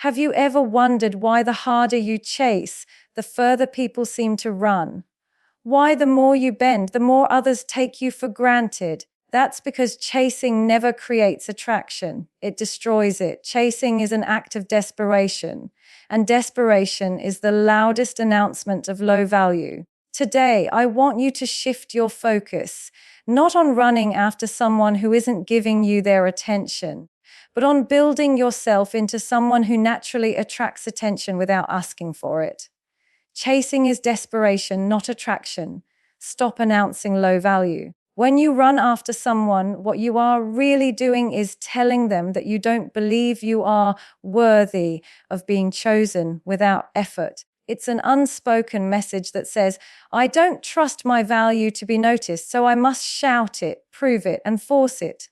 Have you ever wondered why the harder you chase, the further people seem to run? Why the more you bend, the more others take you for granted? That's because chasing never creates attraction. It destroys it. Chasing is an act of desperation, and desperation is the loudest announcement of low value. Today, I want you to shift your focus, not on running after someone who isn't giving you their attention, but on building yourself into someone who naturally attracts attention without asking for it. Chasing is desperation, not attraction. Stop announcing low value. When you run after someone, what you are really doing is telling them that you don't believe you are worthy of being chosen without effort. It's an unspoken message that says, I don't trust my value to be noticed, so I must shout it, prove it, and force it.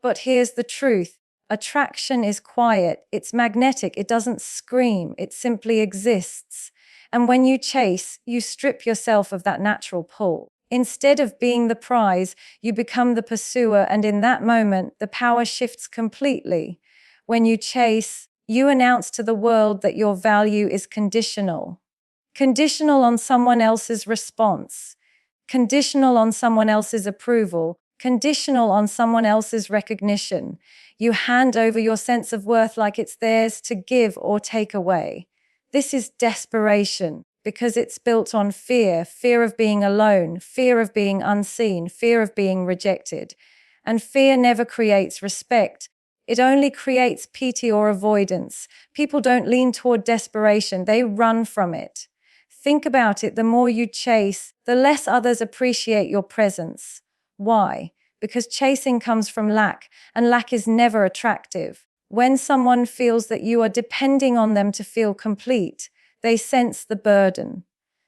But here's the truth. Attraction is quiet, it's magnetic, it doesn't scream, it simply exists. And when you chase, you strip yourself of that natural pull. Instead of being the prize, you become the pursuer, and in that moment, the power shifts completely. When you chase, you announce to the world that your value is conditional. Conditional on someone else's response. Conditional on someone else's approval. Conditional on someone else's recognition. You hand over your sense of worth like it's theirs to give or take away. This is desperation because it's built on fear, fear of being alone, fear of being unseen, fear of being rejected. And fear never creates respect. It only creates pity or avoidance. People don't lean toward desperation, they run from it. Think about it, the more you chase, the less others appreciate your presence. Why? Because chasing comes from lack, and lack is never attractive. When someone feels that you are depending on them to feel complete, they sense the burden.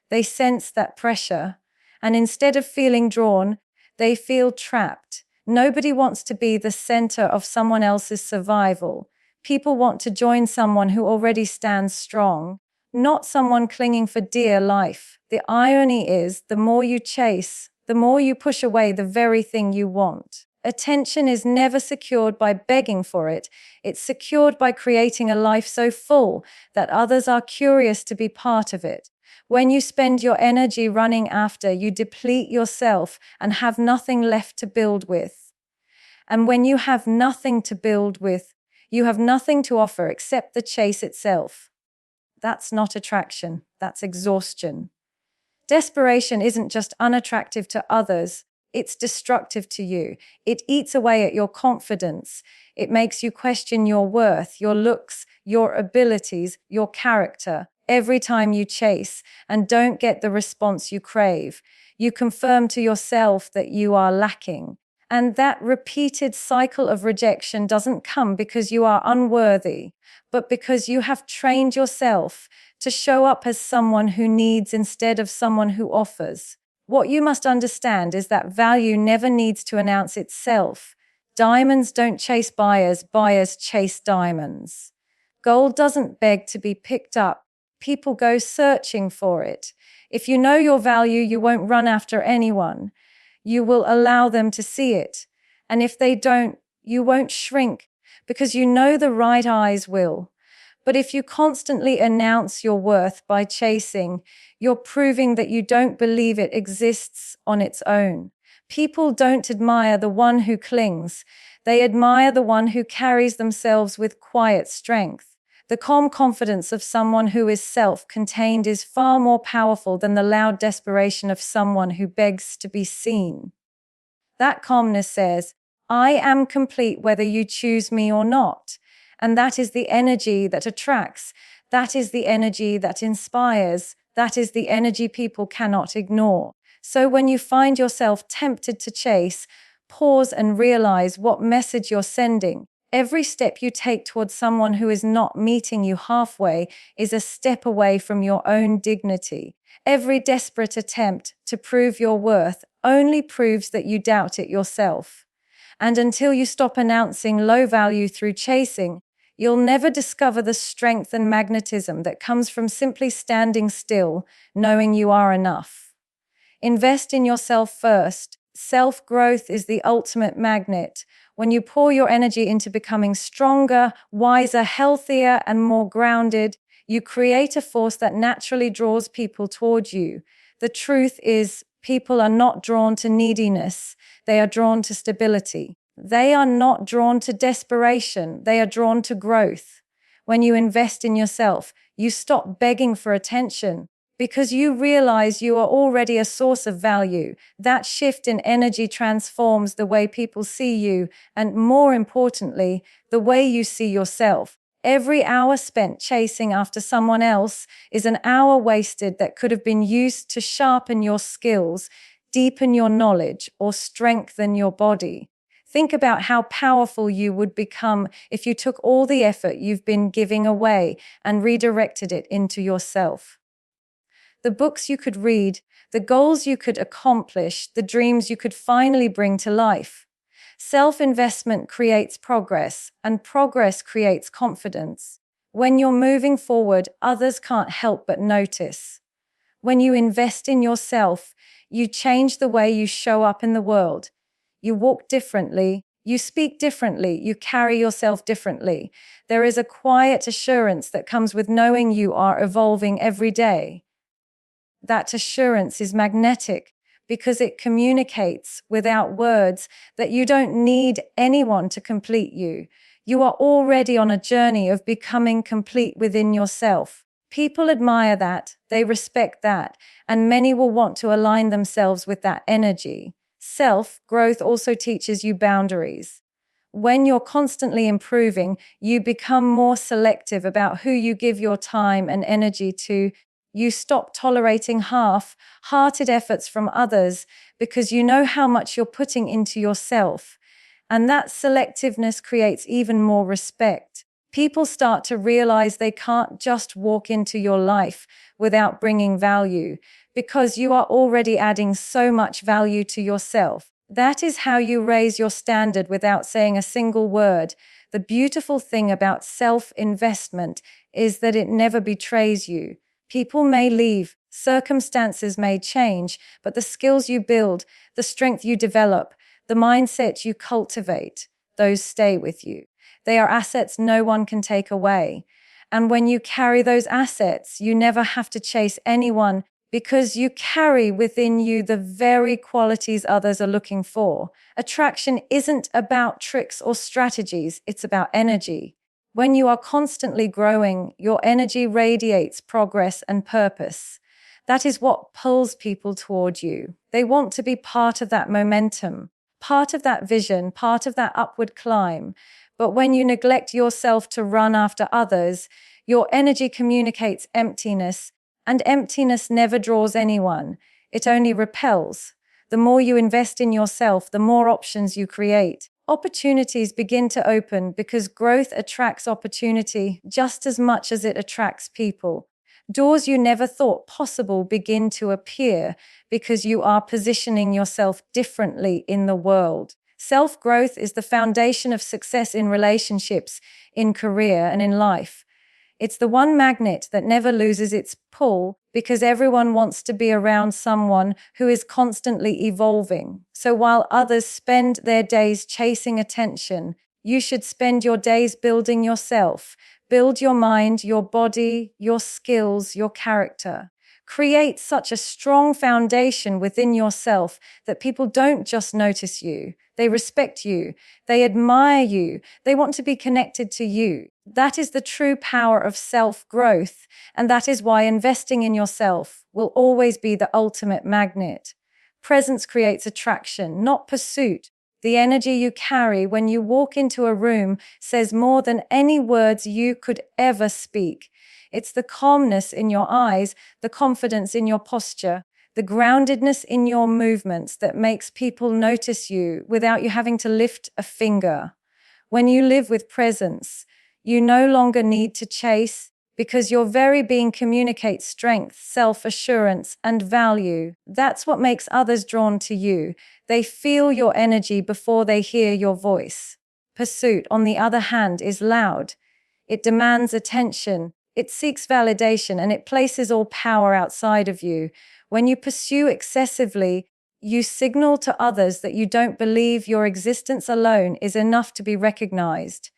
They sense that pressure. And instead of feeling drawn, they feel trapped. Nobody wants to be the center of someone else's survival. People want to join someone who already stands strong, not someone clinging for dear life. The irony is, the more you chase, the more you push away the very thing you want. Attention is never secured by begging for it. It's secured by creating a life so full that others are curious to be part of it. When you spend your energy running after, you deplete yourself and have nothing left to build with. And when you have nothing to build with, you have nothing to offer except the chase itself. That's not attraction, that's exhaustion. Desperation isn't just unattractive to others, it's destructive to you. It eats away at your confidence. It makes you question your worth, your looks, your abilities, your character. Every time you chase and don't get the response you crave, you confirm to yourself that you are lacking. And that repeated cycle of rejection doesn't come because you are unworthy, but because you have trained yourself to show up as someone who needs instead of someone who offers. What you must understand is that value never needs to announce itself. Diamonds don't chase buyers, buyers chase diamonds. Gold doesn't beg to be picked up. People go searching for it. If you know your value, you won't run after anyone. You will allow them to see it. And if they don't, you won't shrink because you know the right eyes will. But if you constantly announce your worth by chasing, you're proving that you don't believe it exists on its own. People don't admire the one who clings. They admire the one who carries themselves with quiet strength. The calm confidence of someone who is self-contained is far more powerful than the loud desperation of someone who begs to be seen. That calmness says, I am complete whether you choose me or not. And that is the energy that attracts. That is the energy that inspires. That is the energy people cannot ignore. So when you find yourself tempted to chase, pause and realize what message you're sending. Every step you take towards someone who is not meeting you halfway is a step away from your own dignity. Every desperate attempt to prove your worth only proves that you doubt it yourself. And until you stop announcing low value through chasing, you'll never discover the strength and magnetism that comes from simply standing still, knowing you are enough. Invest in yourself first. Self-growth is the ultimate magnet. When you pour your energy into becoming stronger, wiser, healthier, and more grounded, you create a force that naturally draws people toward you. The truth is, people are not drawn to neediness, they are drawn to stability. They are not drawn to desperation, they are drawn to growth. When you invest in yourself, you stop begging for attention because you realize you are already a source of value. That shift in energy transforms the way people see you and, more importantly, the way you see yourself. Every hour spent chasing after someone else is an hour wasted that could have been used to sharpen your skills, deepen your knowledge, or strengthen your body. Think about how powerful you would become if you took all the effort you've been giving away and redirected it into yourself. The books you could read, the goals you could accomplish, the dreams you could finally bring to life. Self-investment creates progress, and progress creates confidence. When you're moving forward, others can't help but notice. When you invest in yourself, you change the way you show up in the world. You walk differently, you speak differently, you carry yourself differently. There is a quiet assurance that comes with knowing you are evolving every day. That assurance is magnetic because it communicates without words that you don't need anyone to complete you. You are already on a journey of becoming complete within yourself. People admire that, they respect that, and many will want to align themselves with that energy. Self-growth also teaches you boundaries. When you're constantly improving, you become more selective about who you give your time and energy to. You stop tolerating half-hearted efforts from others because you know how much you're putting into yourself. And that selectiveness creates even more respect. People start to realize they can't just walk into your life without bringing value, because you are already adding so much value to yourself. That is how you raise your standard without saying a single word. The beautiful thing about self-investment is that it never betrays you. People may leave, circumstances may change, but the skills you build, the strength you develop, the mindset you cultivate, those stay with you. They are assets no one can take away. And when you carry those assets, you never have to chase anyone because you carry within you the very qualities others are looking for. Attraction isn't about tricks or strategies, it's about energy. When you are constantly growing, your energy radiates progress and purpose. That is what pulls people toward you. They want to be part of that momentum, part of that vision, part of that upward climb. But when you neglect yourself to run after others, your energy communicates emptiness, and emptiness never draws anyone. It only repels. The more you invest in yourself, the more options you create. Opportunities begin to open because growth attracts opportunity just as much as it attracts people. Doors you never thought possible begin to appear because you are positioning yourself differently in the world. Self-growth is the foundation of success in relationships, in career, and in life. It's the one magnet that never loses its pull because everyone wants to be around someone who is constantly evolving. So while others spend their days chasing attention, you should spend your days building yourself. Build your mind, your body, your skills, your character. Create such a strong foundation within yourself that people don't just notice you. They respect you. They admire you. They want to be connected to you. That is the true power of self-growth, and that is why investing in yourself will always be the ultimate magnet. Presence creates attraction, not pursuit. The energy you carry when you walk into a room says more than any words you could ever speak. It's the calmness in your eyes, the confidence in your posture, the groundedness in your movements that makes people notice you without you having to lift a finger. When you live with presence, you no longer need to chase because your very being communicates strength, self-assurance, and value. That's what makes others drawn to you. They feel your energy before they hear your voice. Pursuit, on the other hand, is loud. It demands attention. It seeks validation, and it places all power outside of you. When you pursue excessively, You signal to others that you don't believe your existence alone is enough to be recognized.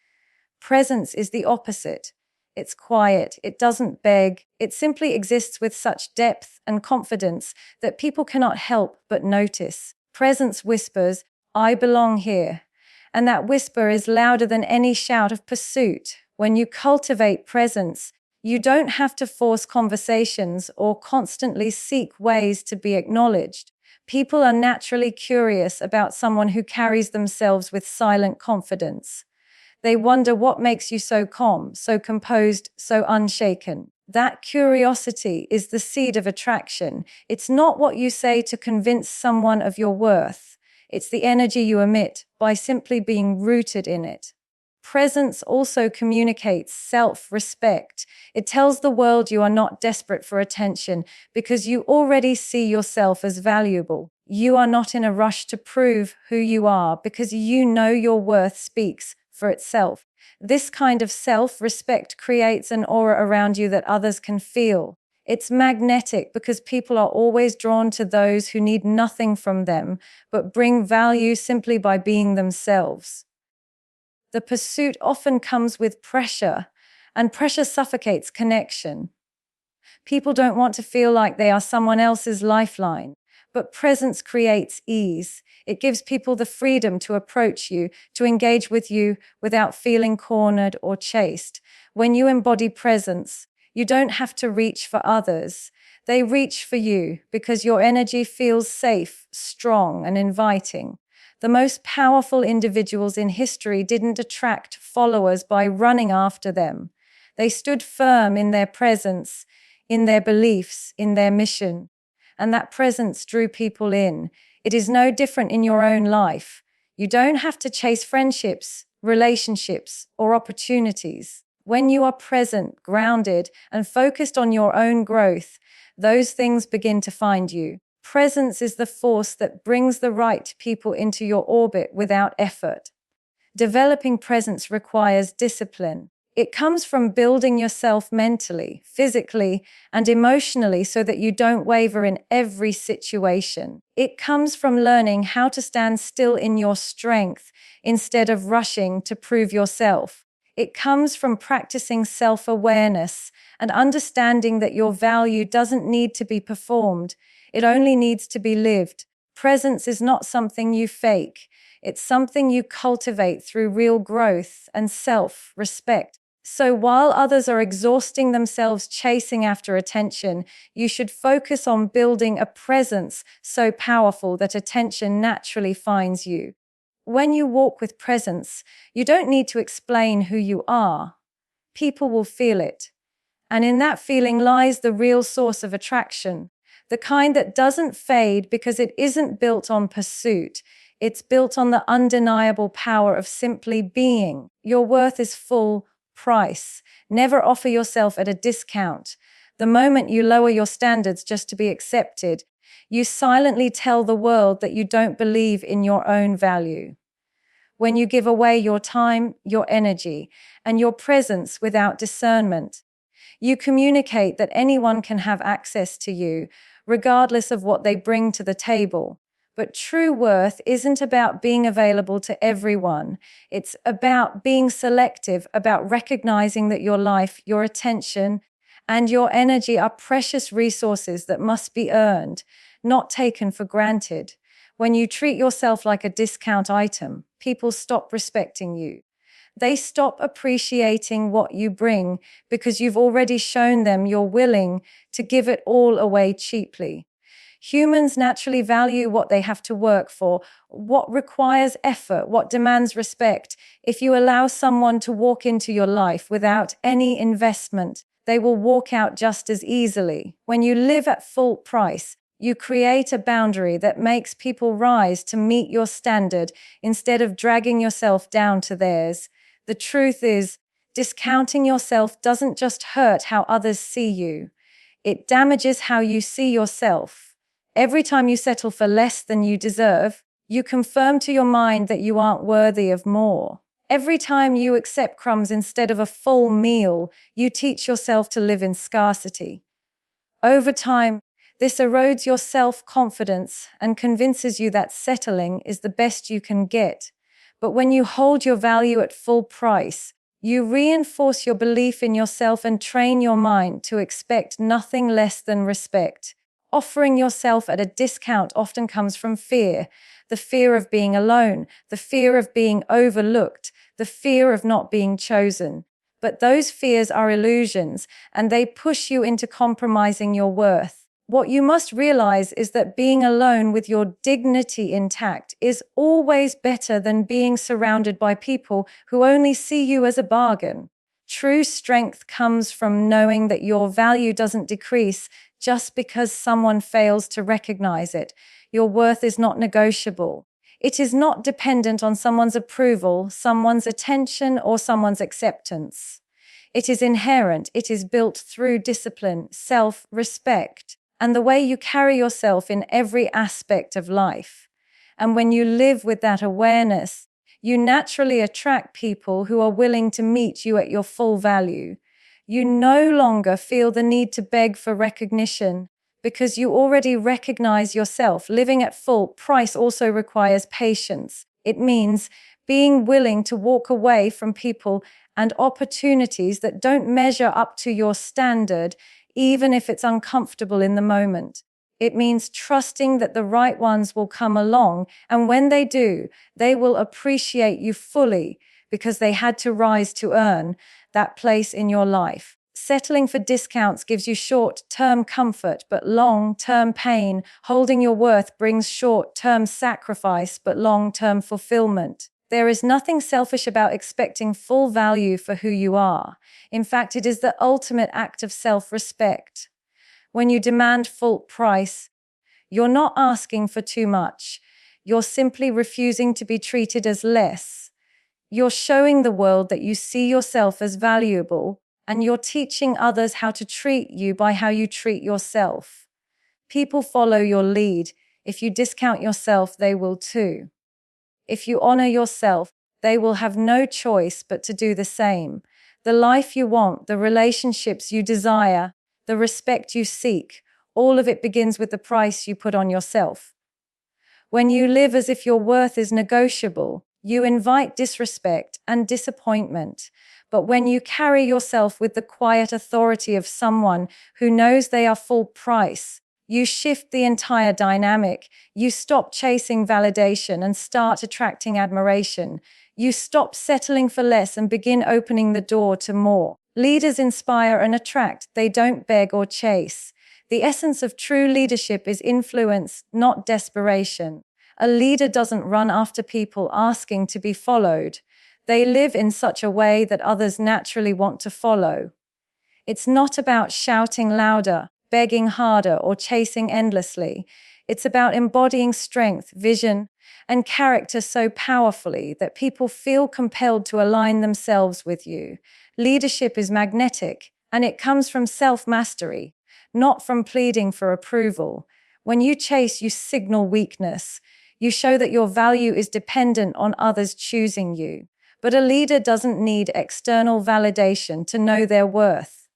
Presence is the opposite. It's quiet, it doesn't beg, it simply exists with such depth and confidence that people cannot help but notice. Presence whispers, "I belong here." And that whisper is louder than any shout of pursuit. When you cultivate presence, you don't have to force conversations or constantly seek ways to be acknowledged. People are naturally curious about someone who carries themselves with silent confidence. They wonder what makes you so calm, so composed, so unshaken. That curiosity is the seed of attraction. It's not what you say to convince someone of your worth. It's the energy you emit by simply being rooted in it. Presence also communicates self-respect. It tells the world you are not desperate for attention because you already see yourself as valuable. You are not in a rush to prove who you are because you know your worth speaks for itself. This kind of self-respect creates an aura around you that others can feel. It's magnetic because people are always drawn to those who need nothing from them, but bring value simply by being themselves. The pursuit often comes with pressure, and pressure suffocates connection. People don't want to feel like they are someone else's lifeline, but presence creates ease. It gives people the freedom to approach you, to engage with you without feeling cornered or chased. When you embody presence, you don't have to reach for others. They reach for you because your energy feels safe, strong, and inviting. The most powerful individuals in history didn't attract followers by running after them. They stood firm in their presence, in their beliefs, in their mission. And that presence drew people in. It is no different in your own life. You don't have to chase friendships, relationships, or opportunities. When you are present, grounded, and focused on your own growth, those things begin to find you. Presence is the force that brings the right people into your orbit without effort. Developing presence requires discipline. It comes from building yourself mentally, physically, and emotionally so that you don't waver in every situation. It comes from learning how to stand still in your strength instead of rushing to prove yourself. It comes from practicing self-awareness and understanding that your value doesn't need to be performed. It only needs to be lived. Presence is not something you fake. It's something you cultivate through real growth and self-respect. So while others are exhausting themselves chasing after attention, you should focus on building a presence so powerful that attention naturally finds you. When you walk with presence, you don't need to explain who you are. People will feel it. And in that feeling lies the real source of attraction, the kind that doesn't fade because it isn't built on pursuit. It's built on the undeniable power of simply being. Your worth is full price. Never offer yourself at a discount. The moment you lower your standards just to be accepted, you silently tell the world that you don't believe in your own value. When you give away your time, your energy, and your presence without discernment, you communicate that anyone can have access to you, regardless of what they bring to the table. But true worth isn't about being available to everyone. It's about being selective, about recognizing that your life, your attention, and your energy are precious resources that must be earned, not taken for granted. When you treat yourself like a discount item, people stop respecting you. They stop appreciating what you bring because you've already shown them you're willing to give it all away cheaply. Humans naturally value what they have to work for, what requires effort, what demands respect. If you allow someone to walk into your life without any investment, they will walk out just as easily. When you live at full price, you create a boundary that makes people rise to meet your standard instead of dragging yourself down to theirs. The truth is, discounting yourself doesn't just hurt how others see you. It damages how you see yourself. Every time you settle for less than you deserve, you confirm to your mind that you aren't worthy of more. Every time you accept crumbs instead of a full meal, you teach yourself to live in scarcity. Over time, This erodes your self-confidence and convinces you that settling is the best you can get. But when you hold your value at full price, you reinforce your belief in yourself and train your mind to expect nothing less than respect. Offering yourself at a discount often comes from fear, the fear of being alone, the fear of being overlooked, the fear of not being chosen. But those fears are illusions, and they push you into compromising your worth. What you must realize is that being alone with your dignity intact is always better than being surrounded by people who only see you as a bargain. True strength comes from knowing that your value doesn't decrease just because someone fails to recognize it. Your worth is not negotiable. It is not dependent on someone's approval, someone's attention, or someone's acceptance. It is inherent. It is built through discipline, self-respect, and the way you carry yourself in every aspect of life. And when you live with that awareness, you naturally attract people who are willing to meet you at your full value. You no longer feel the need to beg for recognition because you already recognize yourself. Living at full price also requires patience. It means being willing to walk away from people and opportunities that don't measure up to your standard, even if it's uncomfortable in the moment. It means trusting that the right ones will come along, and when they do, they will appreciate you fully because they had to rise to earn that place in your life. Settling for discounts gives you short-term comfort but long-term pain. Holding your worth brings short-term sacrifice but long-term fulfillment. There is nothing selfish about expecting full value for who you are. In fact, it is the ultimate act of self-respect. When you demand full price, you're not asking for too much. You're simply refusing to be treated as less. You're showing the world that you see yourself as valuable, and you're teaching others how to treat you by how you treat yourself. People follow your lead. If you discount yourself, they will too. If you honor yourself, they will have no choice but to do the same. The life you want, the relationships you desire, the respect you seek, all of it begins with the price you put on yourself. When you live as if your worth is negotiable, you invite disrespect and disappointment. But when you carry yourself with the quiet authority of someone who knows they are full price, you shift the entire dynamic. You stop chasing validation and start attracting admiration. You stop settling for less and begin opening the door to more. Leaders inspire and attract. They don't beg or chase. The essence of true leadership is influence, not desperation. A leader doesn't run after people asking to be followed. They live in such a way that others naturally want to follow. It's not about shouting louder, begging harder, or chasing endlessly. It's about embodying strength, vision, and character so powerfully that people feel compelled to align themselves with you. Leadership is magnetic, and it comes from self-mastery, not from pleading for approval. When you chase, you signal weakness. You show that your value is dependent on others choosing you. But a leader doesn't need external validation to know their worth.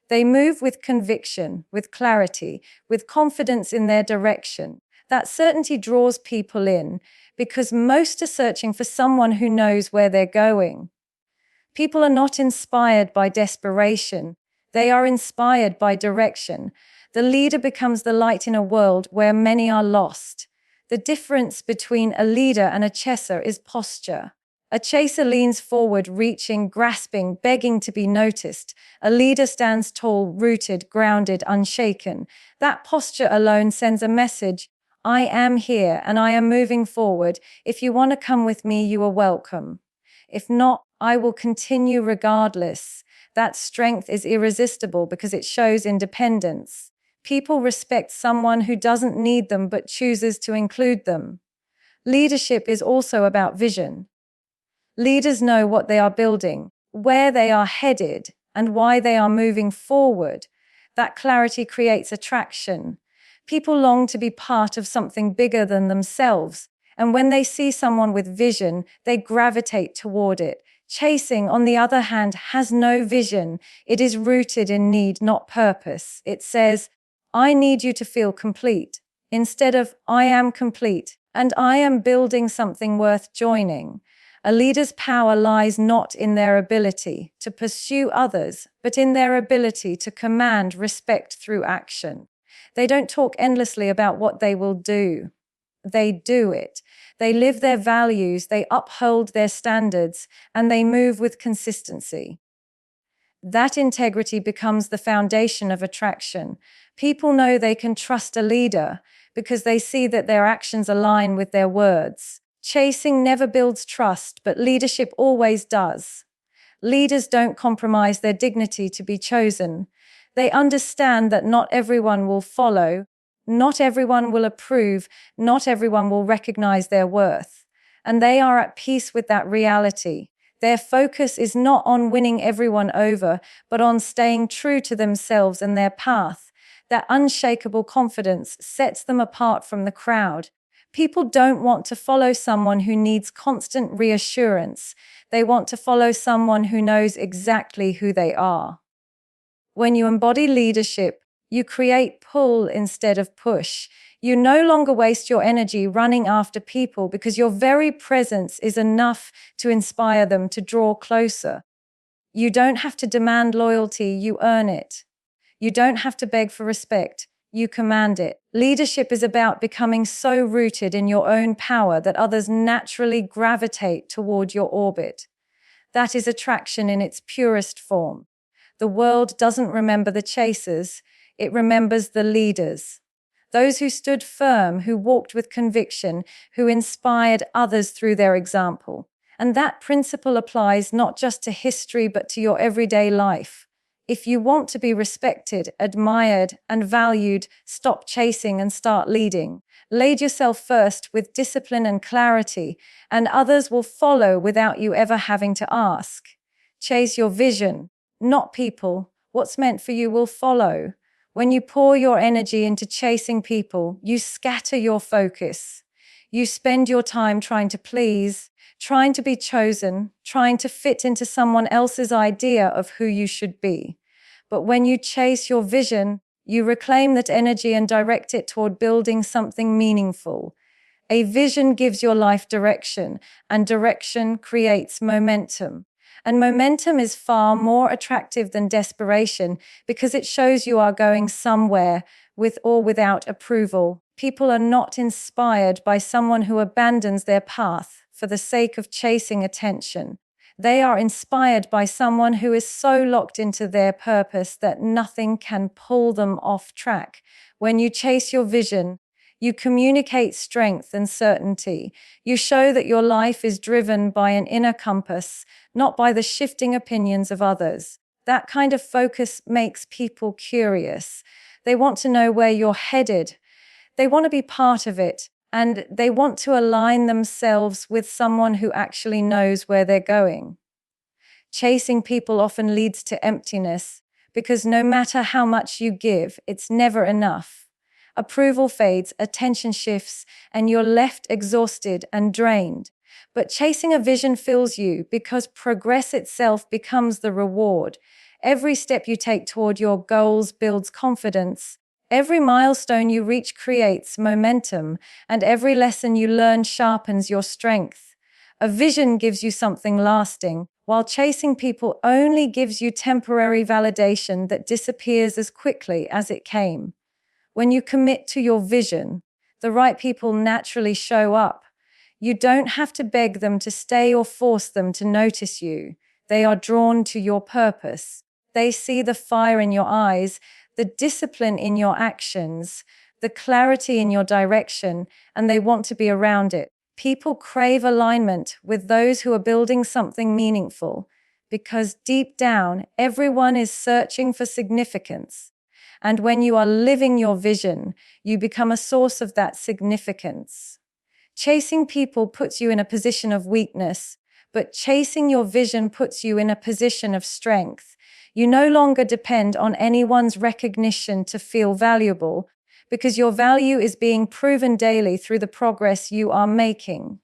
They move with conviction, with clarity, with confidence in their direction. That certainty draws people in because most are searching for someone who knows where they're going. People are not inspired by desperation. They are inspired by direction. The leader becomes the light in a world where many are lost. The difference between a leader and a chaser is posture. A chaser leans forward, reaching, grasping, begging to be noticed. A leader stands tall, rooted, grounded, unshaken. That posture alone sends a message: I am here and I am moving forward. If you want to come with me, you are welcome. If not, I will continue regardless. That strength is irresistible because it shows independence. People respect someone who doesn't need them but chooses to include them. Leadership is also about vision. Leaders know what they are building, where they are headed, and why they are moving forward. That clarity creates attraction. People long to be part of something bigger than themselves, and when they see someone with vision, they gravitate toward it. Chasing, on the other hand, has no vision. It is rooted in need, not purpose. It says, I need you to feel complete, instead of I am complete and I am building something worth joining. A leader's power lies not in their ability to pursue others, but in their ability to command respect through action. They don't talk endlessly about what they will do. They do it. They live their values, they uphold their standards, and they move with consistency. That integrity becomes the foundation of attraction. People know they can trust a leader because they see that their actions align with their words. Chasing never builds trust, but leadership always does. Leaders don't compromise their dignity to be chosen. They understand that not everyone will follow, not everyone will approve, not everyone will recognize their worth. And they are at peace with that reality. Their focus is not on winning everyone over, but on staying true to themselves and their path. That unshakable confidence sets them apart from the crowd. People don't want to follow someone who needs constant reassurance. They want to follow someone who knows exactly who they are. When you embody leadership, you create pull instead of push. You no longer waste your energy running after people because your very presence is enough to inspire them to draw closer. You don't have to demand loyalty, you earn it. You don't have to beg for respect, you command it. Leadership is about becoming so rooted in your own power that others naturally gravitate toward your orbit. That is attraction in its purest form. The world doesn't remember the chasers, it remembers the leaders. Those who stood firm, who walked with conviction, who inspired others through their example. And that principle applies not just to history, but to your everyday life. If you want to be respected, admired, and valued, stop chasing and start leading. Lead yourself first with discipline and clarity, and others will follow without you ever having to ask. Chase your vision, not people. What's meant for you will follow. When you pour your energy into chasing people, you scatter your focus. You spend your time trying to please, trying to be chosen, trying to fit into someone else's idea of who you should be. But when you chase your vision, you reclaim that energy and direct it toward building something meaningful. A vision gives your life direction, and direction creates momentum. And momentum is far more attractive than desperation because it shows you are going somewhere, with or without approval. People are not inspired by someone who abandons their path for the sake of chasing attention. They are inspired by someone who is so locked into their purpose that nothing can pull them off track. When you chase your vision, you communicate strength and certainty. You show that your life is driven by an inner compass, not by the shifting opinions of others. That kind of focus makes people curious. They want to know where you're headed. They want to be part of it, and they want to align themselves with someone who actually knows where they're going. Chasing people often leads to emptiness because no matter how much you give, it's never enough. Approval fades, attention shifts, and you're left exhausted and drained. But chasing a vision fills you because progress itself becomes the reward. Every step you take toward your goals builds confidence. Every milestone you reach creates momentum, and every lesson you learn sharpens your strength. A vision gives you something lasting, while chasing people only gives you temporary validation that disappears as quickly as it came. When you commit to your vision, the right people naturally show up. You don't have to beg them to stay or force them to notice you. They are drawn to your purpose. They see the fire in your eyes, the discipline in your actions, the clarity in your direction, and they want to be around it. People crave alignment with those who are building something meaningful because deep down, everyone is searching for significance. And when you are living your vision, you become a source of that significance. Chasing people puts you in a position of weakness, but chasing your vision puts you in a position of strength. You no longer depend on anyone's recognition to feel valuable, because your value is being proven daily through the progress you are making.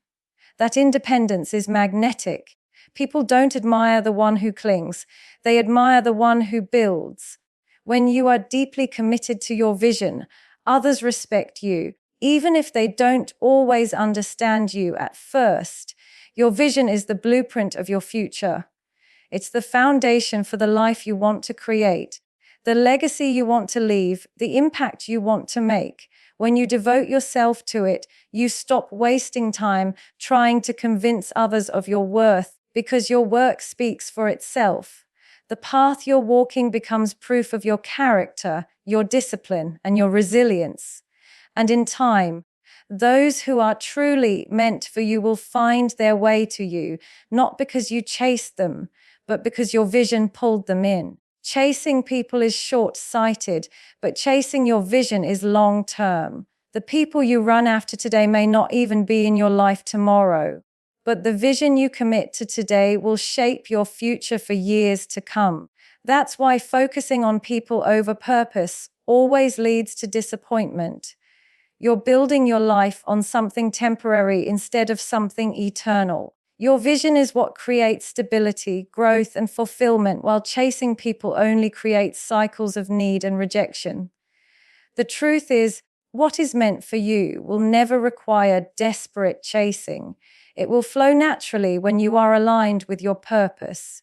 That independence is magnetic. People don't admire the one who clings, they admire the one who builds. When you are deeply committed to your vision, others respect you, even if they don't always understand you at first. Your vision is the blueprint of your future. It's the foundation for the life you want to create, the legacy you want to leave, the impact you want to make. When you devote yourself to it, you stop wasting time trying to convince others of your worth, because your work speaks for itself. The path you're walking becomes proof of your character, your discipline, and your resilience. And in time, those who are truly meant for you will find their way to you, not because you chased them, but because your vision pulled them in. Chasing people is short-sighted, but chasing your vision is long-term. The people you run after today may not even be in your life tomorrow, but the vision you commit to today will shape your future for years to come. That's why focusing on people over purpose always leads to disappointment. You're building your life on something temporary instead of something eternal. Your vision is what creates stability, growth, and fulfillment, while chasing people only creates cycles of need and rejection. The truth is, what is meant for you will never require desperate chasing. It will flow naturally when you are aligned with your purpose.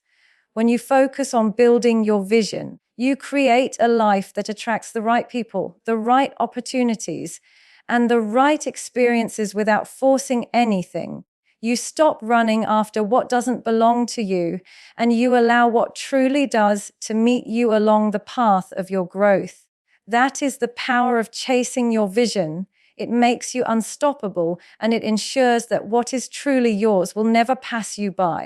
When you focus on building your vision, you create a life that attracts the right people, the right opportunities, and the right experiences without forcing anything. You stop running after what doesn't belong to you, and you allow what truly does to meet you along the path of your growth. That is the power of chasing your vision. It makes you unstoppable, and it ensures that what is truly yours will never pass you by.